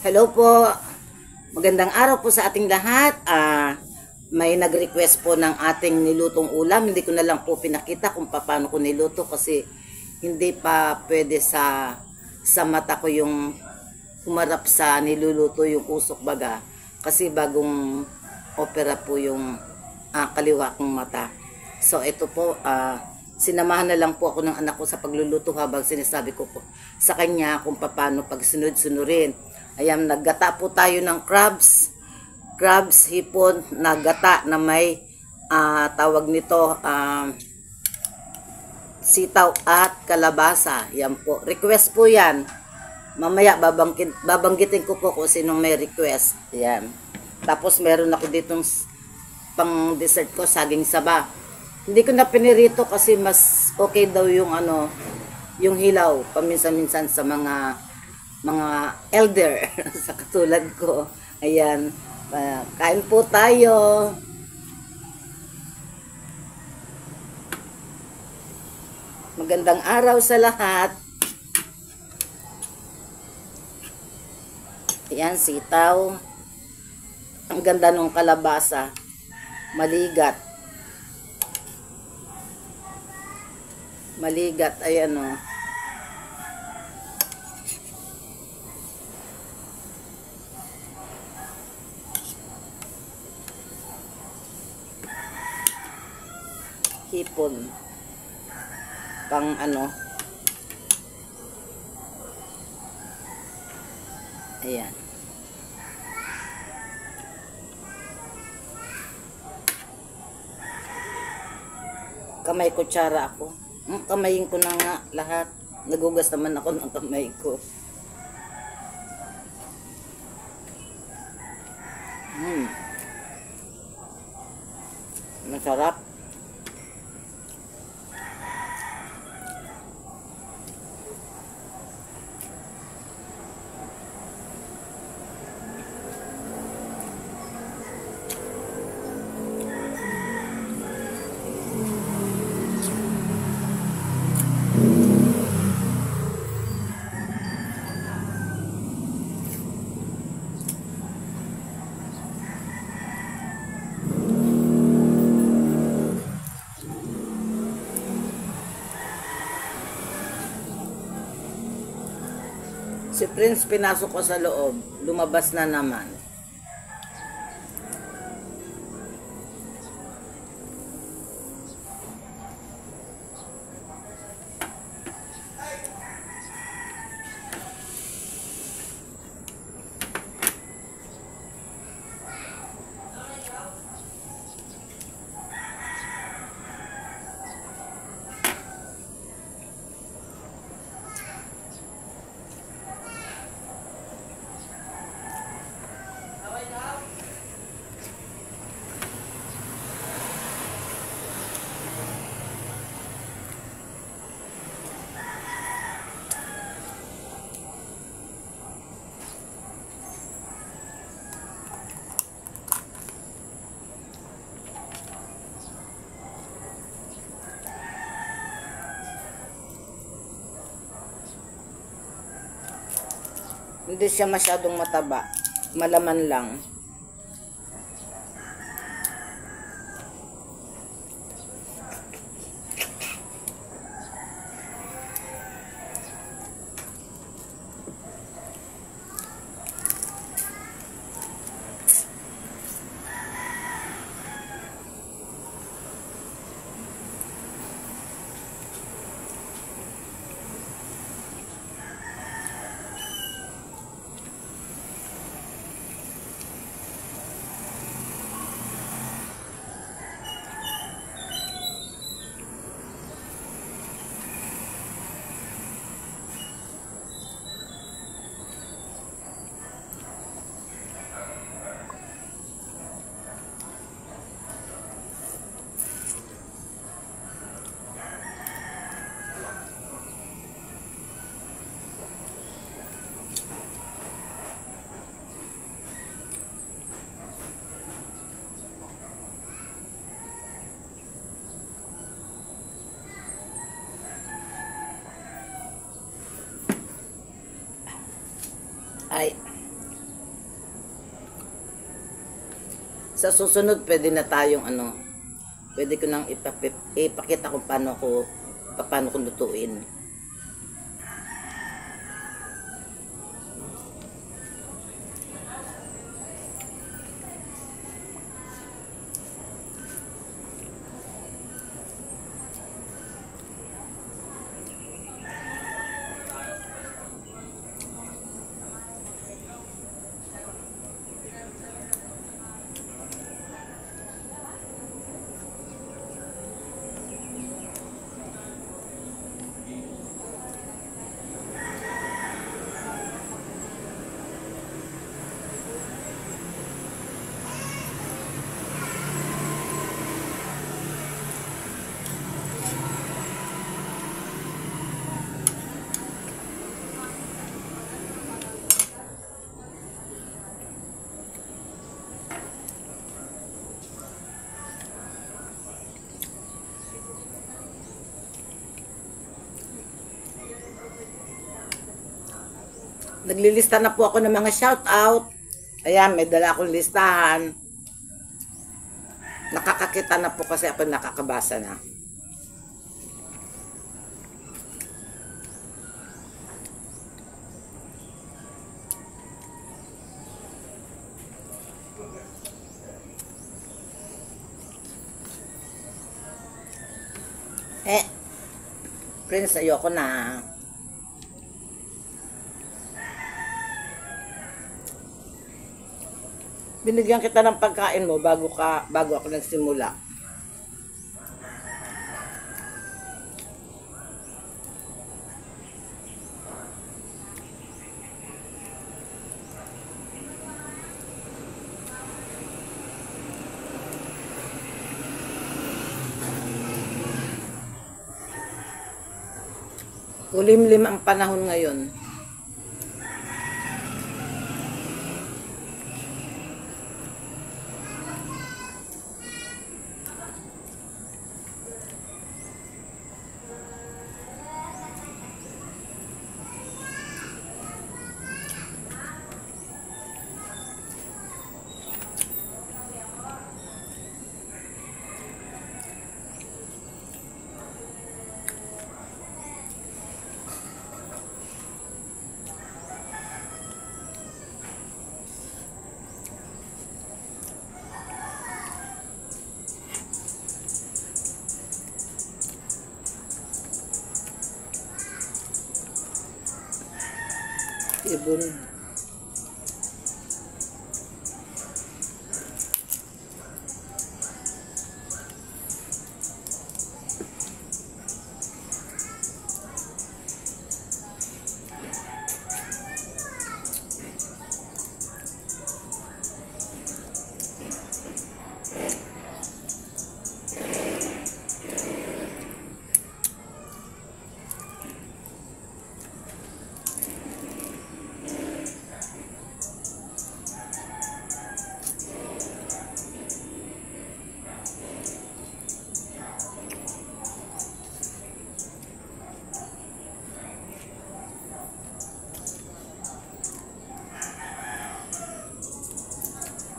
Hello po. Magandang araw po sa ating lahat. May nag-request po ng ating nilutong ulam. Hindi ko na lang po pinakita kung paano ko niluto kasi hindi pa pwede sa mata ko yung humarap sa niluluto yung usok baga. Kasi bagong opera po yung kaliwa kong mata. So ito po, sinamahan na lang po ako ng anak ko sa pagluluto habang sinasabi ko po sa kanya kung paano pagsunod-sunurin. Ayan, naggata po tayo ng crabs, hipon, naggata na may tawag nito sitaw at kalabasa. Yan po, request po yan. Mamaya babanggitin ko po kung sinong may request. Yan. Tapos meron ako ditong pang dessert ko, saging saba. Hindi ko na pinirito kasi mas okay daw yung yung hilaw paminsan-minsan sa mga elder sa katulad ko. Ayan, kain po tayo. Magandang araw sa lahat. Ayan, sitaw. Ang ganda ng kalabasa. Maligat. Maligat, ayan o. Hipon. Pang ayan. Kamay kutsara ako. Kamayin ko na nga lahat. Nagugas naman ako ng kamay ko. Masarap. Si Prince pinasok ko sa loob, lumabas na naman. Hindi siya masyadong mataba. Malaman lang. Sa susunod, pwede na tayong pwede ko nang ipakita kung paano ko lutuin. Naglilista na po ako ng mga shoutout. Ayan, may dala akong listahan. Nakakakita na po kasi ako nakakabasa na. Prince, ayoko na. Binigyan kita ng pagkain mo bago ako nagsimula. Kulimlim ang panahon ngayon. Ibon.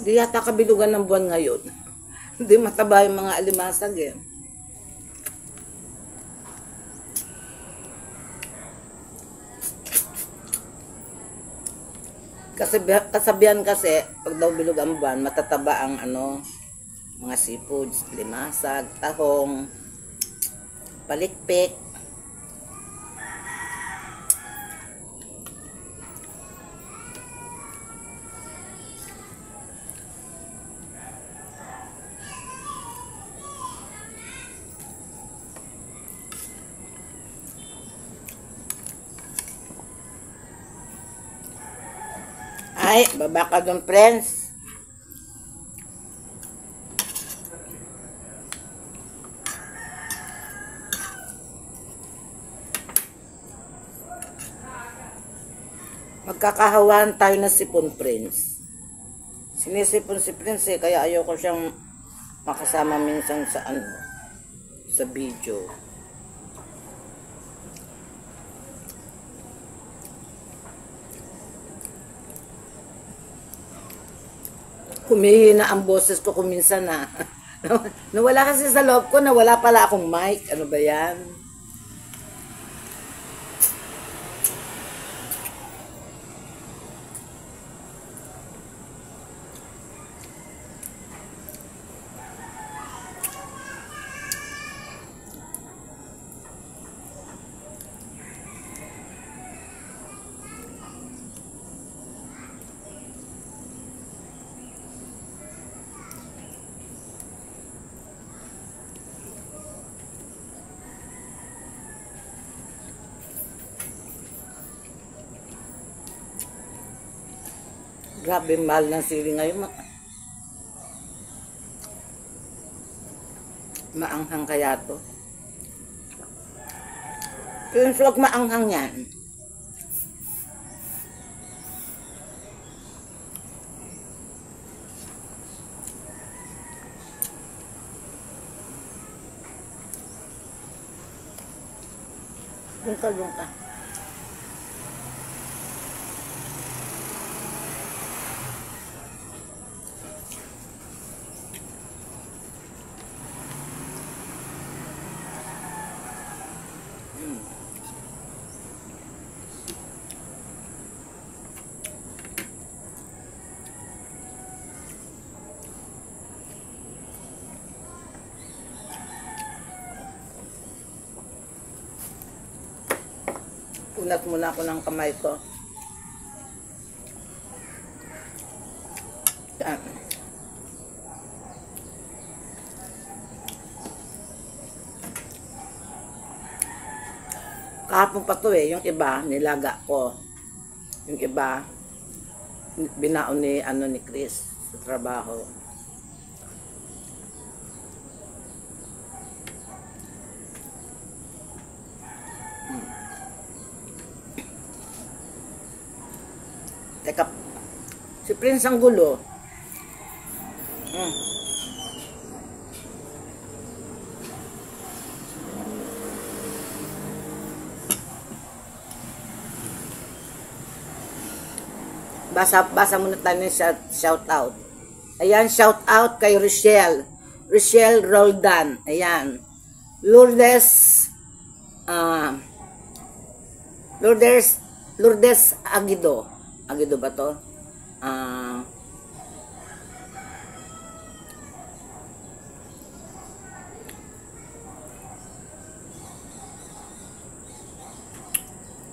Hindi yata kabilugan ng buwan ngayon. Hindi mataba yung mga alimasag eh. Kasabihan kasi, pag daw bilog ang buwan, matataba ang mga seafoods, limasag, tahong, palikpik. Ay, baba ka dun, friends. Magkakahawaan tayo ng sipon, friends. Sinisipon si Prince eh, kaya ayoko siyang makasama minsan sa video. humihina ang boses ko kuminsan na. Nawala kasi sa loob ko, nawala pala akong mic. Ano ba yan? Grabe, mahal ng sili ngayon. Maanghang kaya to. Yung wag maanghang yan. Doon ka, doon ka. Unat muna ako ng kamay ko. Yan. Kahapon pa to eh, yung iba nilaga ko. Yung iba binaon ni ni Chris sa trabaho. Teka, si Prince ang gulo. Basa muna tayo ng shout out. Ayan, shout out kay Rochelle. Rochelle Roldan. Ayan. Lourdes Aguido. Aguido ba to?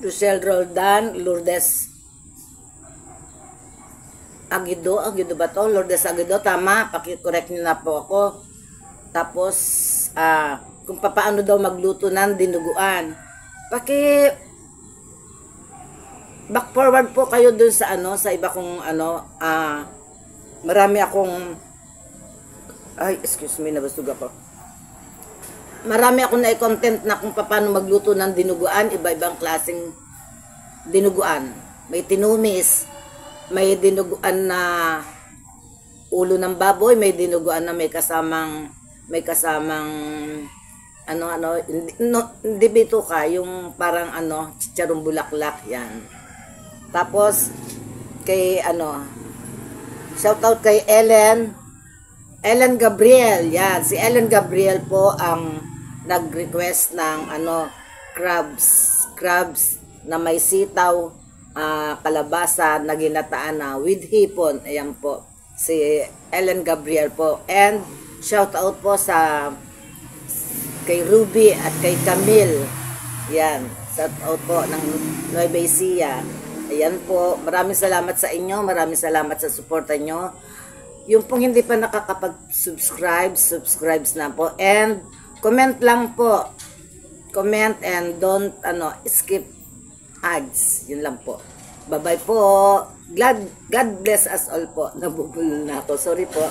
Rochelle Roldan, Lourdes Aguido ba to? Lourdes Aguido, tama. Paki-correct niyo na po ako. Tapos, kung paano daw magluto ng dinuguan. Back forward po kayo dun sa sa iba kong marami akong excuse me, nabasug ako. Marami akong na-content na kung paano magluto ng dinuguan, iba-ibang klaseng dinuguan. May tinumis, may dinuguan na ulo ng baboy, may dinuguan na may kasamang hindi bito ka, yung parang chicharong bulaklak yan. Tapos kay shout out kay Ellen Gabriel. Yan, si Ellen Gabriel po ang nag-request ng crabs na may sitaw, kalabasa na ginataan na with hipon. Ayan po, si Ellen Gabriel po. And shout out po kay Ruby at kay Camille. Yan, shout out po ng Nueva Ecija. Ayan po, maraming salamat sa inyo, maraming salamat sa suporta nyo. Yung pong hindi pa nakakapag-subscribe na po. And comment lang po. Comment and don't skip ads. Yun lang po. Bye-bye po. God bless us all po. Nabubulol na ako. Sorry po.